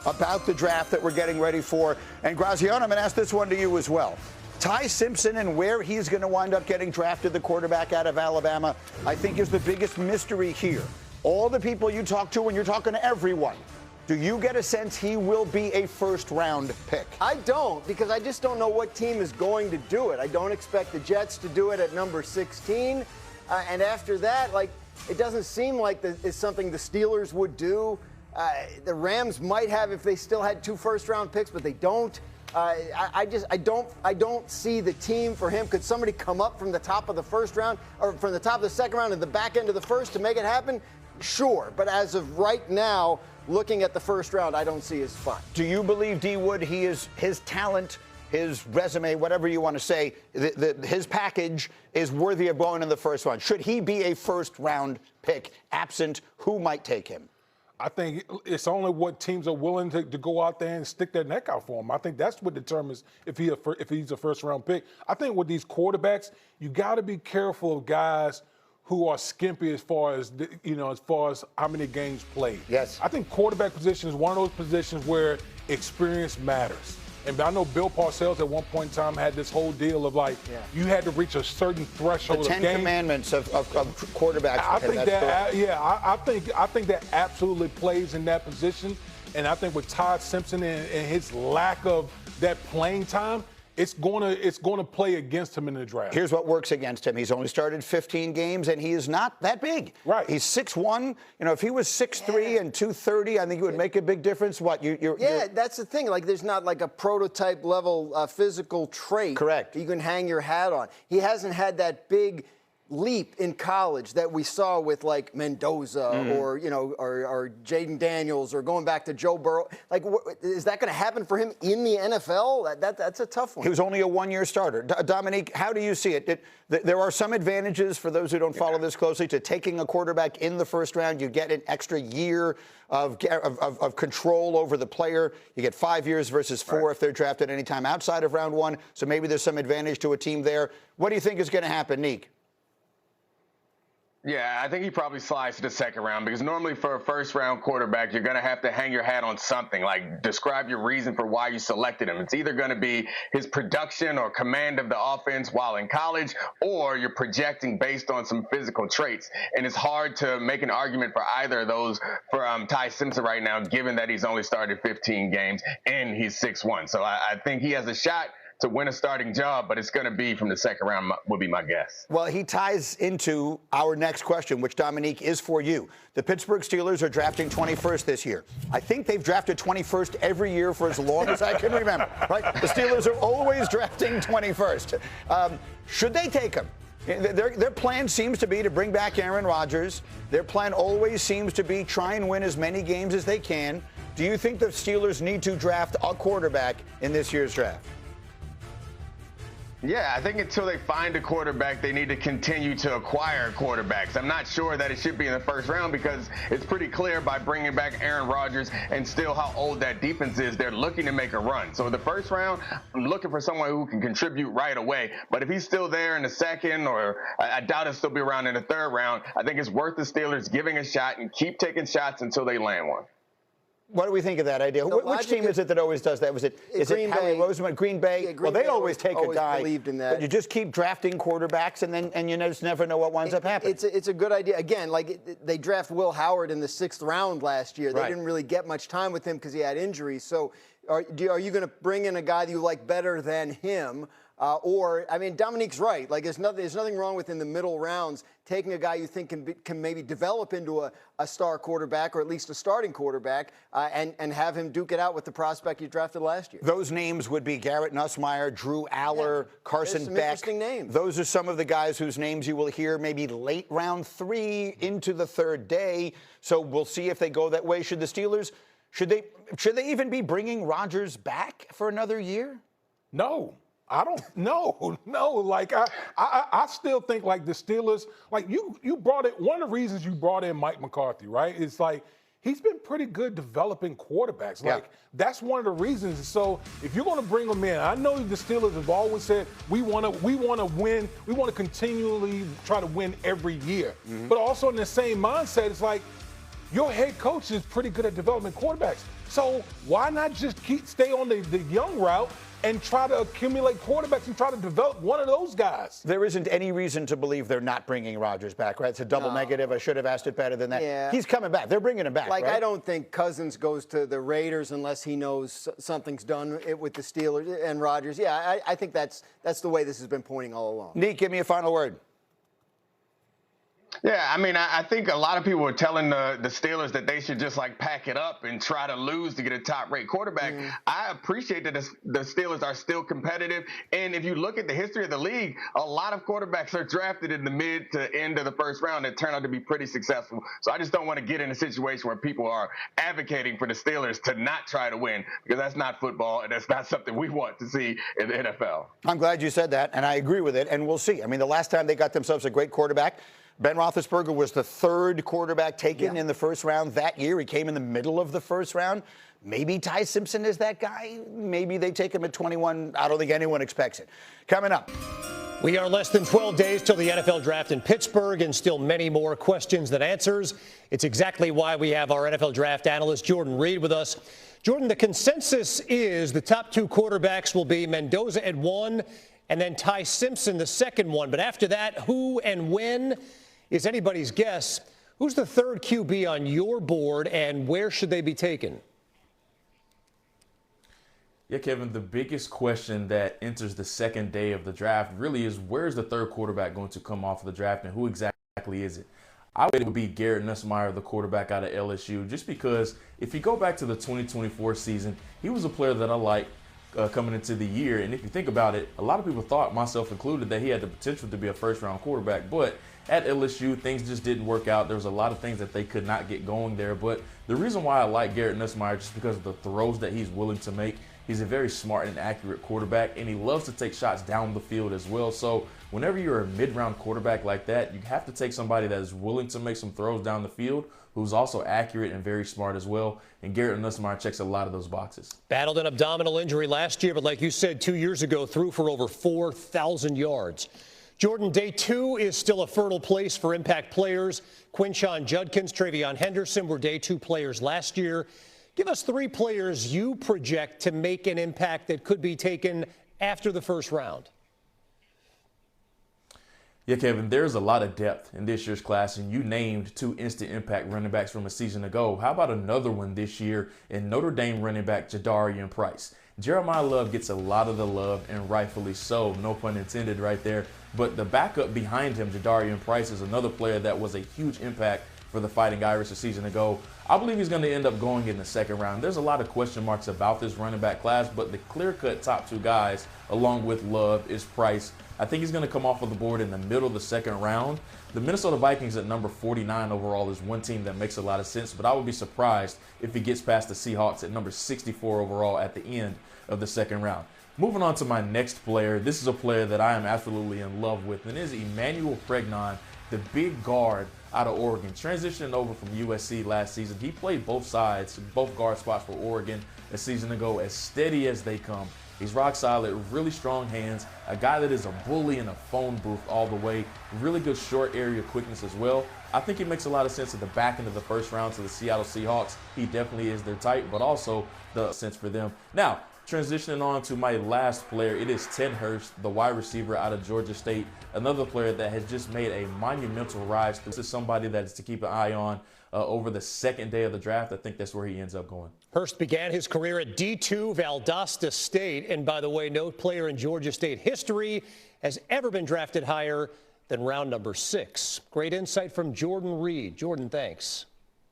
about the draft that we're getting ready for. And Graziano, I'm going to ask this one to you as well. Ty Simpson and where he's going to wind up getting drafted, the quarterback out of Alabama, I think is the biggest mystery here. All the people you talk to, and you're talking to everyone, do you get a sense he will be a first-round pick? I don't, because I just don't know what team is going to do it. I don't expect the Jets to do it at number 16. And after that, it doesn't seem like it's something the Steelers would do. The Rams might have if they still had 2 first-round picks, but they don't. I don't see the team for him. Could somebody come up from the top of the first round or from the top of the second round and the back end of the first to make it happen? Sure, but as of right now, looking at the first round, I don't see his fun. Do you believe, D. Wood, his talent, his resume, whatever you want to say, his package is worthy of going in the first round? Should he be a first-round pick, absent who might take him? I think it's only what teams are willing to go out there and stick their neck out for him. I think that's what determines if he's a first-round pick. I think with these quarterbacks, you got to be careful of guys who are skimpy as far as how many games played. Yes. I think quarterback position is one of those positions where experience matters. And I know Bill Parcells at one point in time had this whole deal of you had to reach a certain threshold of game. The 10 commandments of quarterbacks. I think that absolutely plays in that position. And I think with Todd Simpson and his lack of that playing time, it's going to play against him in the draft. Here's what works against him. He's only started 15 games, and he is not that big. Right. He's 6'1". If he was 6'3" and 230, I think it would make a big difference. That's the thing. There's not a prototype level physical trait. Correct. You can hang your hat on. He hasn't had that big leap in college that we saw with Mendoza or Jaden Daniels or going back to Joe Burrow. Is that going to happen for him in the NFL? That's a tough one. He was only a one-year starter. Dominique, how do you see it? There are some advantages for those who don't follow this closely to taking a quarterback in the first round. You get an extra year of control over the player. You get 5 years versus 4 if they're drafted any time outside of round 1. So maybe there's some advantage to a team there. What do you think is going to happen, Neek? Yeah, I think he probably slides to the second round because normally for a first-round quarterback, you're going to have to hang your hat on something, describe your reason for why you selected him. It's either going to be his production or command of the offense while in college, or you're projecting based on some physical traits. And it's hard to make an argument for either of those for Ty Simpson right now, given that he's only started 15 games and he's 6'1". So I think he has a shot to win a starting job, but it's going to be from the second round would be my guess. Well, he ties into our next question, which, Dominique, is for you. The Pittsburgh Steelers are drafting 21st this year. I think they've drafted 21st every year for as long as I can remember, right? The Steelers are always drafting 21st. Should they take him? Their plan seems to be to bring back Aaron Rodgers. Their plan always seems to be try and win as many games as they can. Do you think the Steelers need to draft a quarterback in this year's draft? Yeah, I think until they find a quarterback, they need to continue to acquire quarterbacks. I'm not sure that it should be in the first round because it's pretty clear by bringing back Aaron Rodgers and still how old that defense is, they're looking to make a run. So the first round, I'm looking for someone who can contribute right away. But if he's still there in the second, or I doubt he'll still be around in the third round, I think it's worth the Steelers giving a shot and keep taking shots until they land one. What do we think of that idea? Which team is it that always does that? Is it Howie Roseman, Green Bay? Yeah, Green Bay they always take a guy. Believed in that. But you just keep drafting quarterbacks, and you just never know what winds up happening. It's a good idea. Again, they draft Will Howard in the 6th round last year. They didn't really get much time with him because he had injuries. So are you going to bring in a guy that you like better than him? Dominique's right. There's nothing wrong with in the middle rounds taking a guy you think can maybe develop into a star quarterback or at least a starting quarterback and have him duke it out with the prospect you drafted last year. Those names would be Garrett Nussmeier, Drew Aller, Carson Beck. Interesting names. Those are some of the guys whose names you will hear maybe late round 3 into the 3rd day. So we'll see if they go that way. Should the Steelers, should they even be bringing Rodgers back for another year? No. I don't know. No. I still think the Steelers, you brought it. One of the reasons you brought in Mike McCarthy, right? It's he's been pretty good developing quarterbacks. That's one of the reasons. So if you're going to bring him in, I know the Steelers have always said we want to win. We want to continually try to win every year. Mm-hmm. But also in the same mindset, it's your head coach is pretty good at developing quarterbacks. So why not just stay on the young route and try to accumulate quarterbacks and try to develop one of those guys? There isn't any reason to believe they're not bringing Rodgers back, right? It's a double negative. I should have asked it better than that. Yeah. He's coming back. They're bringing him back, Like, right? I don't think Cousins goes to the Raiders unless he knows something's done with the Steelers and Rodgers. Yeah, I think that's the way this has been pointing all along. Nick, give me a final word. Yeah, I mean, I think a lot of people are telling the Steelers that they should just like pack it up and try to lose to get a top-rate quarterback. I appreciate that the Steelers are still competitive, and if you look at the history of the league, a lot of quarterbacks are drafted in the mid to end of the first round that turn out to be pretty successful. So I just don't want to get in a situation where people are advocating for the Steelers to not try to win, because that's not football and that's not something we want to see in the NFL. I'm glad you said that, and I agree with it, and we'll see. I mean, the last time they got themselves a great quarterback, Ben Roethlisberger was the third quarterback taken in the first round that year. He came in the middle of the first round. Maybe Ty Simpson is that guy. Maybe they take him at 21. I don't think anyone expects it. Coming up. We are less than 12 days till the NFL draft in Pittsburgh, and still many more questions than answers. It's exactly why we have our NFL draft analyst, Jordan Reed, with us. Jordan, the consensus is the top two quarterbacks will be Mendoza at 1 and then Ty Simpson the second one. But after that, who and when is anybody's guess. Who's the third QB on your board, and where should they be taken? Yeah, Kevin, the biggest question that enters the second day of the draft really is, where's the third quarterback going to come off of the draft, and who exactly is it? I would it would be Garrett Nussmeier, the quarterback out of LSU, just because if you go back to the 2024 season, he was a player that I liked coming into the year. And if you think about it, a lot of people thought, myself included, that he had the potential to be a first-round quarterback. But at LSU, things just didn't work out. There was a lot of things that they could not get going there. But the reason why I like Garrett Nussmeier is just because of the throws that he's willing to make. He's a very smart and accurate quarterback, and he loves to take shots down the field as well. So whenever you're a mid-round quarterback like that, you have to take somebody that is willing to make some throws down the field, who's also accurate and very smart as well. And Garrett Nussmeier checks a lot of those boxes. Battled an abdominal injury last year, but like you said, 2 years ago, threw for over 4,000 yards. Jordan, day 2 is still a fertile place for impact players. Quinshon Judkins, Travion Henderson were day 2 players last year. Give us 3 players you project to make an impact that could be taken after the first round. Yeah, Kevin, there's a lot of depth in this year's class, and you named 2 instant impact running backs from a season ago. How about another one this year in Notre Dame running back Jadarian Price? Jeremiah Love gets a lot of the love, and rightfully so, no pun intended right there. But the backup behind him, Jadarian Price, is another player that was a huge impact for the Fighting Irish a season ago. I believe he's going to end up going in the second round. There's a lot of question marks about this running back class, but the clear-cut top 2 guys, along with Love, is Price. I think he's going to come off of the board in the middle of the second round. The Minnesota Vikings at number 49 overall is one team that makes a lot of sense, but I would be surprised if he gets past the Seahawks at number 64 overall at the end of the second round. Moving on to my next player, this is a player that I am absolutely in love with, and it is Emmanuel Pregnon, the big guard out of Oregon, transitioning over from USC last season. He played both sides, both guard spots for Oregon a season ago, as steady as they come. He's rock solid, really strong hands, a guy that is a bully in a phone booth all the way, really good short area quickness as well. I think he makes a lot of sense at the back end of the first round to the Seattle Seahawks. He definitely is their type, but also the sense for them. Now, transitioning on to my last player, it is Ted Hurst, the wide receiver out of Georgia State, another player that has just made a monumental rise. This is somebody that is to keep an eye on over the second day of the draft. I think that's where he ends up going. Hurst began his career at D2 Valdosta State, and by the way, no player in Georgia State history has ever been drafted higher than round number 6. Great insight from Jordan Reed. Jordan, thanks.